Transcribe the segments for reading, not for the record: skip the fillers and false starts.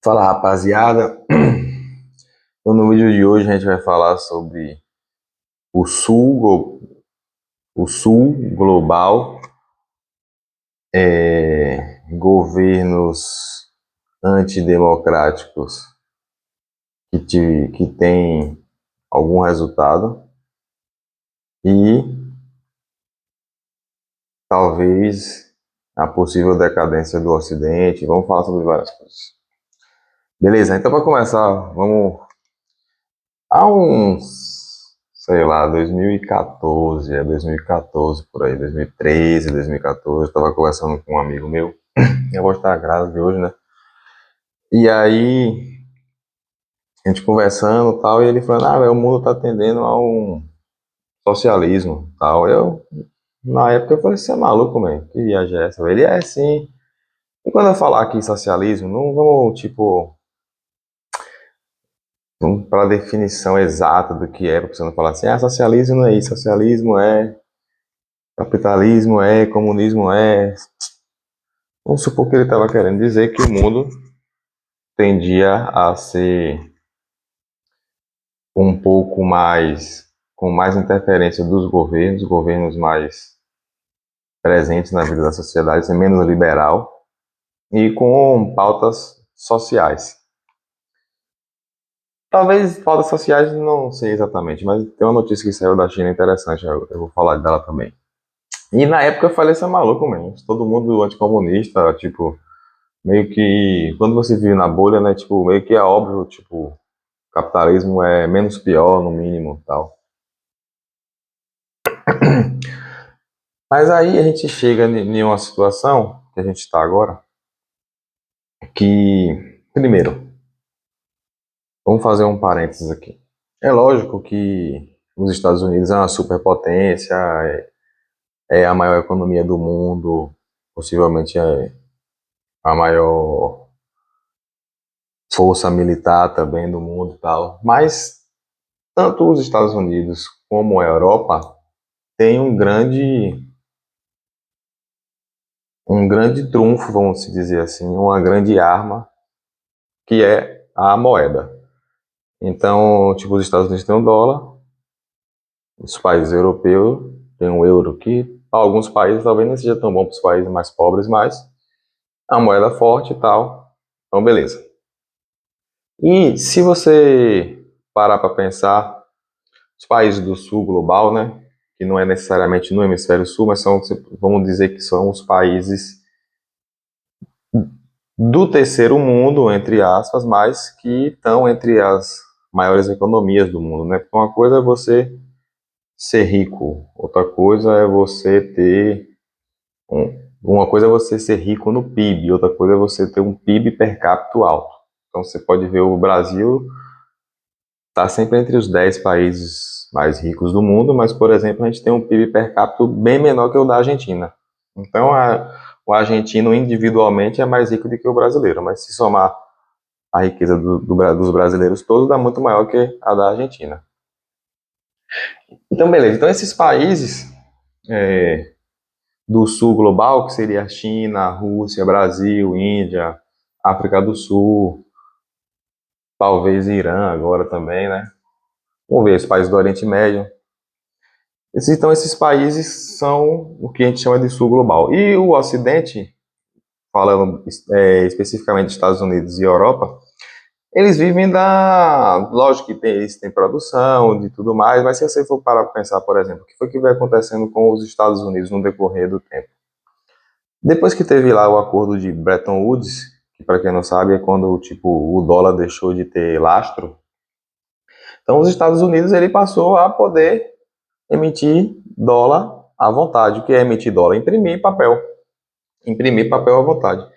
Fala, rapaziada. Então, no vídeo de hoje a gente vai falar sobre o sul, o sul global, governos antidemocráticos que têm algum resultado e talvez a possível decadência do Ocidente. Vamos falar sobre várias coisas. Beleza, então para começar, vamos. Há uns, sei lá, 2014, 2014 por aí, 2013, 2014, eu tava conversando com um amigo meu, eu vou estar grávida hoje, né? E aí, a gente conversando e tal, e ele falando, velho, o mundo tá tendendo a um socialismo e tal. Na época, eu falei, você é maluco, mano? Que viagem é essa? Ele é sim. E quando eu falar aqui socialismo, não vamos, tipo, para a definição exata do que é, porque você não falar assim, socialismo não é isso, socialismo é capitalismo comunismo é. Vamos supor que ele estava querendo dizer que o mundo tendia a ser um pouco mais, com mais interferência dos governos mais presentes na vida da sociedade, ser menos liberal e com pautas sociais. Talvez pautas sociais não sei exatamente, mas tem uma notícia que saiu da China interessante, eu vou falar dela também. E na época eu falei, você é maluco, mesmo. Todo mundo anticomunista, tipo, meio que, quando você vive na bolha, né, tipo, meio que é óbvio, tipo, capitalismo é menos pior, no mínimo, tal. Mas aí a gente chega em uma situação, que a gente está agora, que, primeiro, vamos fazer um parênteses aqui. É lógico que os Estados Unidos é uma superpotência, é a maior economia do mundo, possivelmente é a maior força militar também do mundo e tal, mas tanto os Estados Unidos como a Europa têm um grande trunfo, vamos dizer assim, uma grande arma, que é a moeda. Então, tipo, os Estados Unidos têm um dólar, os países europeus têm um euro, que para alguns países talvez não seja tão bom para os países mais pobres, mas a moeda é forte e tal. Então, beleza. E se você parar para pensar, os países do sul global, né, que não é necessariamente no hemisfério sul, mas são, vamos dizer que são os países do terceiro mundo, entre aspas, mas que estão entre as maiores economias do mundo, né? Porque uma coisa é você ser rico, outra coisa é você ter uma coisa é você ser rico no PIB, outra coisa é você ter um PIB per capita alto. Então você pode ver o Brasil está sempre entre os 10 países mais ricos do mundo, mas, por exemplo, a gente tem um PIB per capita bem menor que o da Argentina. Então, o argentino individualmente é mais rico do que o brasileiro, mas se somar a riqueza dos brasileiros todos, dá muito maior que a da Argentina. Então, beleza. Então, esses países do sul global, que seria a China, Rússia, Brasil, Índia, África do Sul, talvez Irã agora também, né? Vamos ver, os países do Oriente Médio. Então, esses países são o que a gente chama de sul global. E o Ocidente, falando especificamente dos Estados Unidos e Europa, eles vivem da. Lógico que eles têm produção de tudo mais, mas se você for parar para pensar, por exemplo, o que foi que vai acontecendo com os Estados Unidos no decorrer do tempo? Depois que teve lá o acordo de Bretton Woods, que para quem não sabe é quando tipo, o dólar deixou de ter lastro, então os Estados Unidos ele passou a poder emitir dólar à vontade. O que é emitir dólar? Imprimir papel. Imprimir papel à vontade.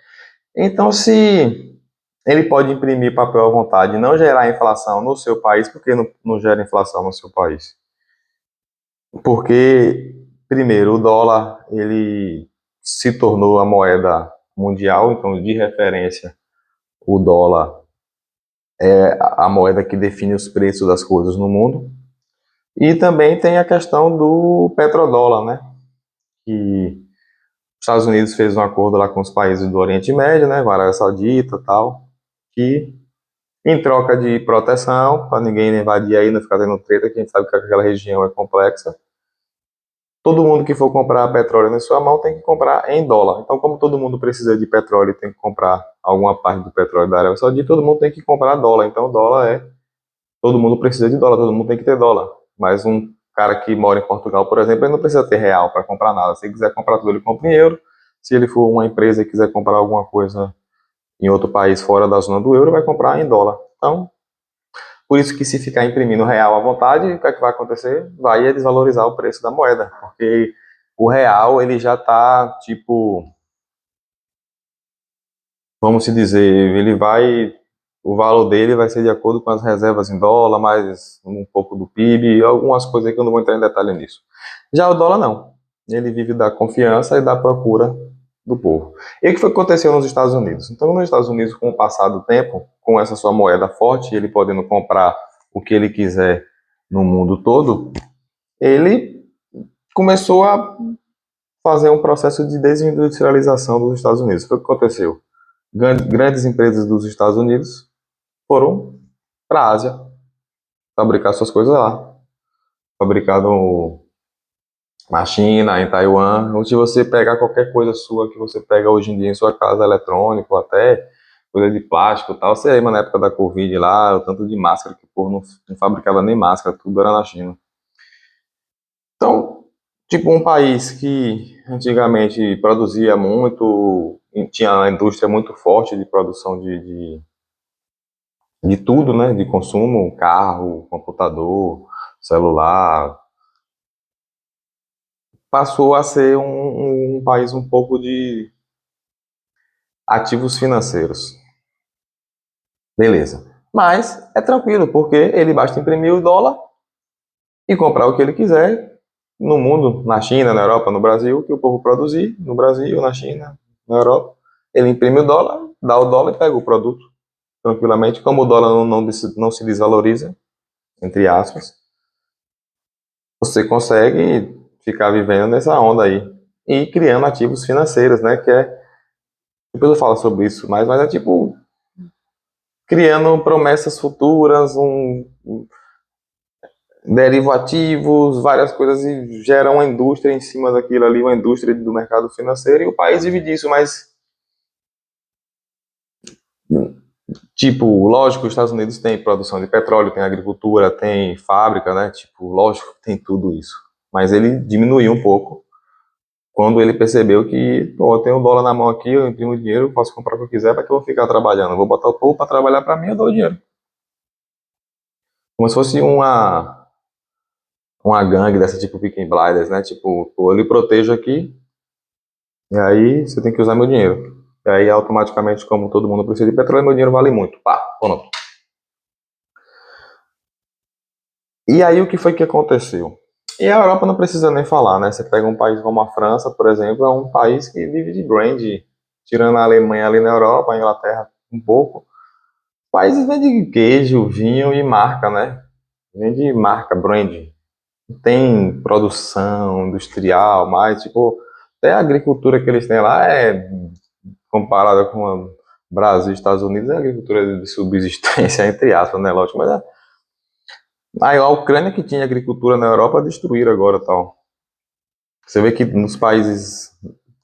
Então, se ele pode imprimir papel à vontade e não gerar inflação no seu país, por que não gera inflação no seu país? Porque, primeiro, o dólar ele se tornou a moeda mundial, então, de referência, o dólar é a moeda que define os preços das coisas no mundo. E também tem a questão do petrodólar, né? Que os Estados Unidos fez um acordo lá com os países do Oriente Médio, né, com a Arábia Saudita e tal, que, em troca de proteção, para ninguém invadir aí, não ficar tendo treta, que a gente sabe que aquela região é complexa, todo mundo que for comprar petróleo na sua mão tem que comprar em dólar. Então, como todo mundo precisa de petróleo e tem que comprar alguma parte do petróleo da Arábia Saudita, todo mundo tem que comprar dólar. Então, dólar é. Todo mundo precisa de dólar, todo mundo tem que ter dólar. Mas um cara que mora em Portugal, por exemplo, ele não precisa ter real para comprar nada. Se ele quiser comprar tudo, ele compra em euro. Se ele for uma empresa e quiser comprar alguma coisa em outro país fora da zona do euro, vai comprar em dólar. Então, por isso que se ficar imprimindo real à vontade, o que é que vai acontecer? Vai desvalorizar o preço da moeda, porque o real ele já está tipo, vamos se dizer, o valor dele vai ser de acordo com as reservas em dólar, mais um pouco do PIB, algumas coisas que eu não vou entrar em detalhe nisso. Já o dólar não, ele vive da confiança e da procura do povo. E o que foi que aconteceu nos Estados Unidos? Então, nos Estados Unidos, com o passar do tempo, com essa sua moeda forte, ele podendo comprar o que ele quiser no mundo todo, ele começou a fazer um processo de desindustrialização dos Estados Unidos. Foi o que aconteceu? Grandes empresas dos Estados Unidos foram para a Ásia fabricar suas coisas lá. Fabricado na China, em Taiwan, onde você pegar qualquer coisa sua que você pega hoje em dia em sua casa, eletrônico, até coisa de plástico e tal. Você lembra na época da Covid lá, o tanto de máscara que o povo não fabricava nem máscara, tudo era na China. Então, tipo, um país que antigamente produzia muito, e tinha uma indústria muito forte de produção de tudo, né? De consumo, carro, computador, celular, passou a ser um país um pouco de ativos financeiros. Beleza. Mas é tranquilo, porque ele basta imprimir o dólar e comprar o que ele quiser no mundo, na China, na Europa, no Brasil, que o povo produzir, no Brasil, na China, na Europa. Ele imprime o dólar, dá o dólar e pega o produto tranquilamente. Como o dólar não se desvaloriza, entre aspas, você consegue ficar vivendo nessa onda aí e criando ativos financeiros, né? Que é, depois eu falo sobre isso, mas é tipo criando promessas futuras, derivativos, várias coisas e gera uma indústria em cima daquilo ali, uma indústria do mercado financeiro e o país vive disso, mas tipo, lógico, os Estados Unidos tem produção de petróleo, tem agricultura, tem fábrica, né? Tipo, lógico, tem tudo isso. Mas ele diminuiu um pouco quando ele percebeu que, pô, eu tenho um dólar na mão aqui, eu imprimo dinheiro, posso comprar o que eu quiser, para que eu vou ficar trabalhando? Eu vou botar o povo para trabalhar para mim, eu dou o dinheiro. Como se fosse uma gangue dessa tipo Peaky Blinders, né? Tipo, eu lhe protejo aqui, e aí você tem que usar meu dinheiro. E aí, automaticamente, como todo mundo precisa de petróleo, meu dinheiro vale muito. Pá, pronto. E aí, o que foi que aconteceu? E a Europa não precisa nem falar, né? Você pega um país como a França, por exemplo, é um país que vive de brand, tirando a Alemanha ali na Europa, a Inglaterra um pouco. Países vendem queijo, vinho e marca, né? Vende marca, brand. Tem produção industrial, mas, tipo, até a agricultura que eles têm lá é comparada com o Brasil e Estados Unidos, é agricultura de subsistência, entre aspas, né? Lógico, mas aí a Ucrânia que tinha agricultura na Europa destruíram agora tal. Você vê que nos países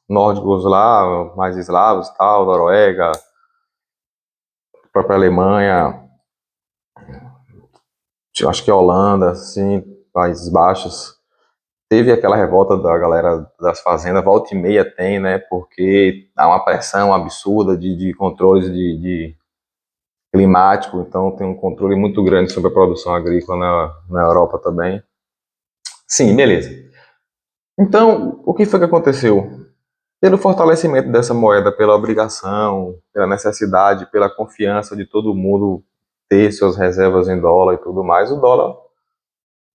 nórdicos lá, mais eslavos, tal, Noruega, a própria Alemanha, acho que a Holanda, assim, Países Baixos, teve aquela revolta da galera das fazendas, volta e meia tem, né? Porque há uma pressão absurda de controles de climático, então tem um controle muito grande sobre a produção agrícola na Europa também. Sim, beleza. Então, o que foi que aconteceu? Pelo fortalecimento dessa moeda, pela obrigação, pela necessidade, pela confiança de todo mundo ter suas reservas em dólar e tudo mais, o dólar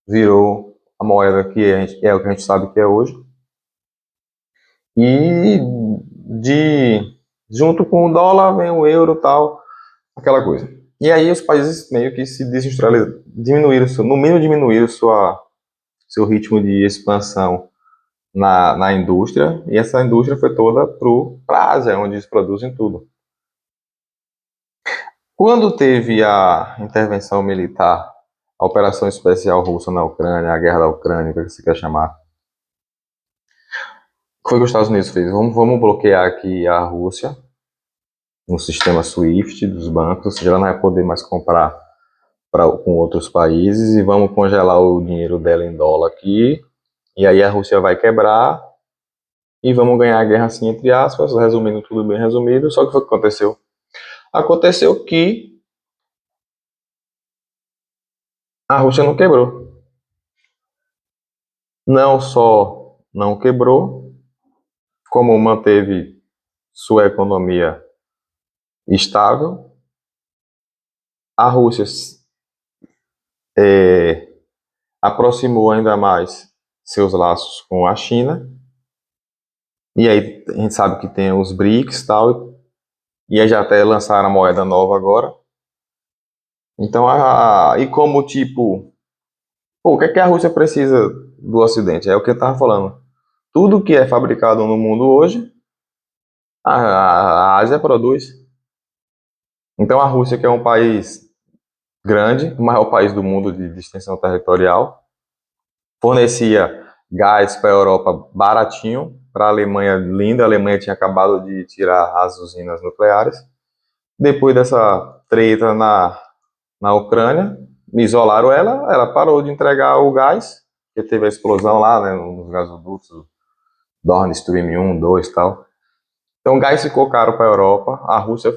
virou a moeda que é o que a gente sabe que é hoje. E de junto com o dólar vem o euro e tal, aquela coisa. E aí os países meio que se desindustrializaram, diminuíram, no mínimo diminuíram seu ritmo de expansão na indústria, e essa indústria foi toda para a Ásia, onde eles produzem tudo. Quando teve a intervenção militar, a operação especial russa na Ucrânia, a guerra da Ucrânia, o que você quer chamar? Foi o que os Estados Unidos fez. Vamos bloquear aqui a Rússia no sistema SWIFT dos bancos, ou seja, ela não vai poder mais comprar com outros países e vamos congelar o dinheiro dela em dólar aqui. E aí a Rússia vai quebrar e vamos ganhar a guerra assim, entre aspas, resumindo tudo bem resumido. Só que foi o que aconteceu? Aconteceu que a Rússia não quebrou. Não só não quebrou, como manteve sua economia estável. A Rússia é, aproximou ainda mais seus laços com a China. E aí a gente sabe que tem os BRICS e tal, e aí já até lançaram a moeda nova agora. Então, e como tipo, pô, o que é que a Rússia precisa do Ocidente? É o que eu estava falando. Tudo que é fabricado no mundo hoje, a Ásia produz. Então a Rússia, que é um país grande, o maior país do mundo de extensão territorial, fornecia gás para a Europa baratinho, para a Alemanha linda. A Alemanha tinha acabado de tirar as usinas nucleares. Depois dessa treta na Ucrânia, isolaram ela, ela parou de entregar o gás, porque teve a explosão lá, né, nos gasodutos, Nord Stream 1, 2 e tal. Então o gás ficou caro para a Europa, a Rússia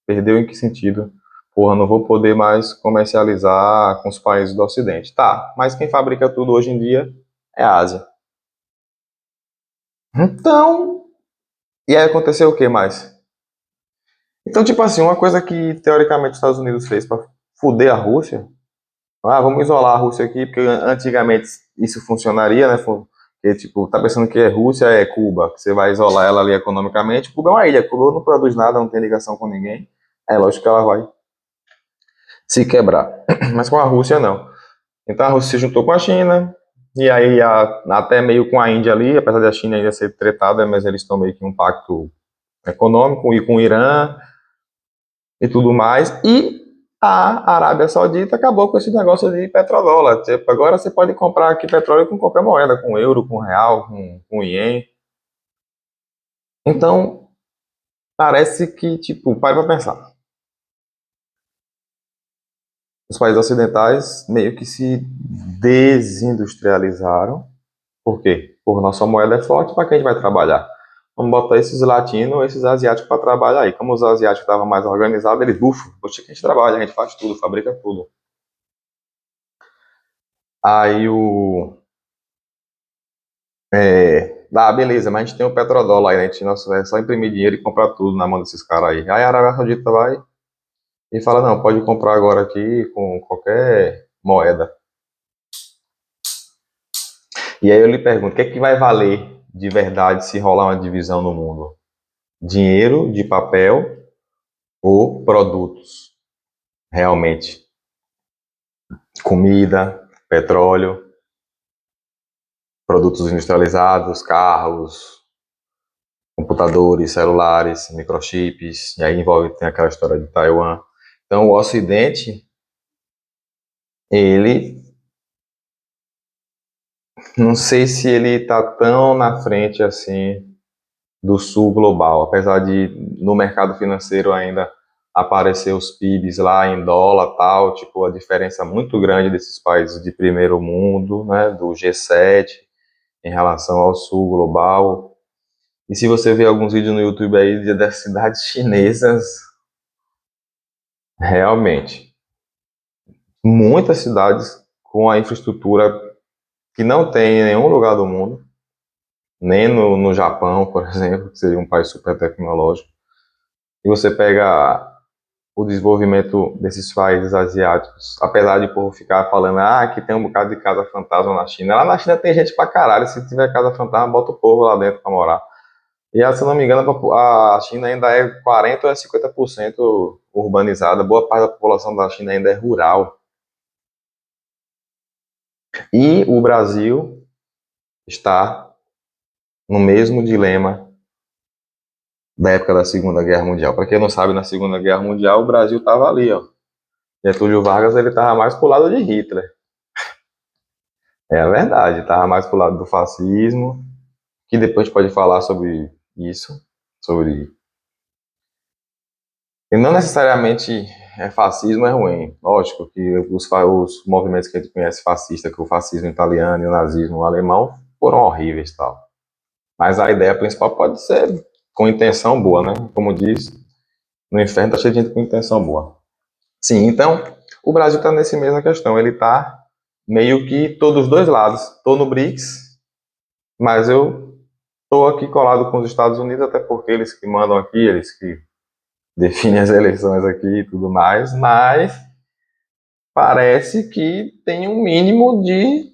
perdeu em que sentido? Porra, não vou poder mais comercializar com os países do Ocidente. Tá, mas quem fabrica tudo hoje em dia é a Ásia. Então, e aí aconteceu o que mais? Então, tipo assim, uma coisa que teoricamente os Estados Unidos fez para fuder a Rússia, vamos isolar a Rússia aqui, porque antigamente isso funcionaria, né? Porque, tipo, tá pensando que Rússia é Cuba, que você vai isolar ela ali economicamente. Cuba é uma ilha, Cuba não produz nada, não tem ligação com ninguém. É lógico que ela vai se quebrar. Mas com a Rússia, não. Então a Rússia se juntou com a China, e aí até meio com a Índia ali, apesar da China ainda ser tretada, mas eles estão meio que em um pacto econômico, e com o Irã e tudo mais. E a Arábia Saudita acabou com esse negócio de petrodólar. Tipo, agora você pode comprar aqui petróleo com qualquer moeda, com euro, com real, com iene. Então, parece que, tipo, pai para pensar. Os países ocidentais meio que se desindustrializaram. Por quê? Por nossa moeda é forte, para quem a gente vai trabalhar? Vamos botar esses latinos, esses asiáticos para trabalhar aí. Como os asiáticos estavam mais organizados, eles, bufam, poxa, que a gente trabalha, a gente faz tudo, fabrica tudo. Aí beleza, mas a gente tem o petrodólar aí, né? A gente nossa, é só imprimir dinheiro e comprar tudo na mão desses caras aí. Aí a Arábia Saudita vai e fala, não, pode comprar agora aqui com qualquer moeda. E aí eu lhe pergunto, o que é que vai valer de verdade se rolar uma divisão no mundo? Dinheiro de papel ou produtos? Realmente. Comida, petróleo, produtos industrializados, carros, computadores, celulares, microchips, e aí envolve tem aquela história de Taiwan. Então, o Ocidente, ele, não sei se ele está tão na frente assim do Sul global, apesar de no mercado financeiro ainda aparecer os PIBs lá em dólar tal, tipo a diferença muito grande desses países de primeiro mundo, né, do G7 em relação ao Sul global. E se você ver alguns vídeos no YouTube aí das cidades chinesas, realmente, muitas cidades com a infraestrutura que não tem em nenhum lugar do mundo, nem no Japão, por exemplo, que seria um país super tecnológico. E você pega o desenvolvimento desses países asiáticos, apesar de o povo ficar falando, que tem um bocado de casa fantasma na China. Lá na China tem gente pra caralho, se tiver casa fantasma, bota o povo lá dentro pra morar. E, se eu não me engano, a China ainda é 40 ou é 50% urbanizada. Boa parte da população da China ainda é rural. E o Brasil está no mesmo dilema da época da Segunda Guerra Mundial. Para quem não sabe, na Segunda Guerra Mundial o Brasil estava ali, ó. Getúlio Vargas ele estava mais pro lado de Hitler. É a verdade, estava mais pro lado do fascismo, que depois a gente pode falar sobre isso, sobre. E não necessariamente fascismo é ruim. Lógico que os movimentos que a gente conhece fascista, que o fascismo italiano e o nazismo alemão, foram horríveis, tal. Mas a ideia principal pode ser com intenção boa, né? Como diz, no inferno tá cheio de gente com intenção boa. Sim, então o Brasil está nessa mesma questão. Ele está meio que todos os dois lados. Estou no BRICS, mas eu estou aqui colado com os Estados Unidos, até porque eles que mandam aqui, eles que definem as eleições aqui e tudo mais, mas parece que tem um mínimo de.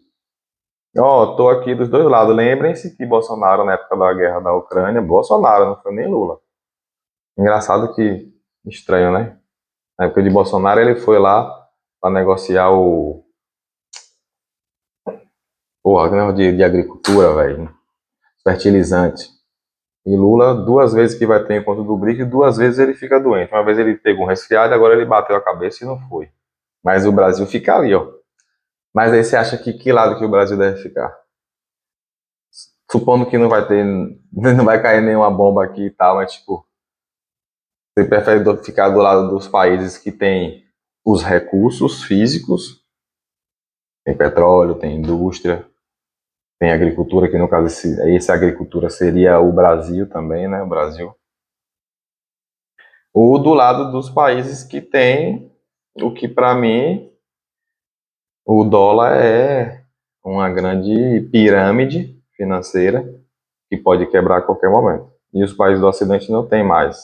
Ó, tô aqui dos dois lados. Lembrem-se que Bolsonaro, na época da guerra da Ucrânia, Bolsonaro, não foi nem Lula. Engraçado que estranho, né? Na época de Bolsonaro, ele foi lá para negociar o. Porra, negócio de agricultura, velho. Fertilizante. E Lula, duas vezes que vai ter encontro do BRIC, duas vezes ele fica doente. Uma vez ele pegou um resfriado, agora ele bateu a cabeça e não foi. Mas o Brasil fica ali, ó. Mas aí você acha que lado que o Brasil deve ficar? Supondo que não vai ter, não vai cair nenhuma bomba aqui e tal, mas tipo, você prefere ficar do lado dos países que têm os recursos físicos, tem petróleo, tem indústria, tem agricultura, que no caso essa agricultura seria o Brasil também, né? O Brasil. Ou do lado dos países que têm o que para mim o dólar é uma grande pirâmide financeira que pode quebrar a qualquer momento. E os países do Ocidente não têm mais.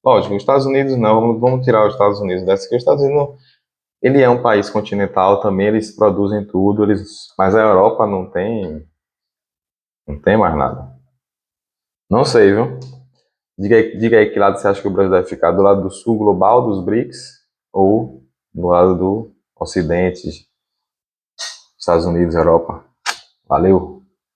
Lógico, os Estados Unidos não, vamos tirar os Estados Unidos dessa, que os Estados Unidos não, ele é um país continental também, eles produzem tudo, mas a Europa não tem mais nada. Não sei, viu? Diga aí que lado você acha que o Brasil deve ficar, do lado do sul global, dos BRICS, ou do lado do Ocidente, Estados Unidos, Europa. Valeu!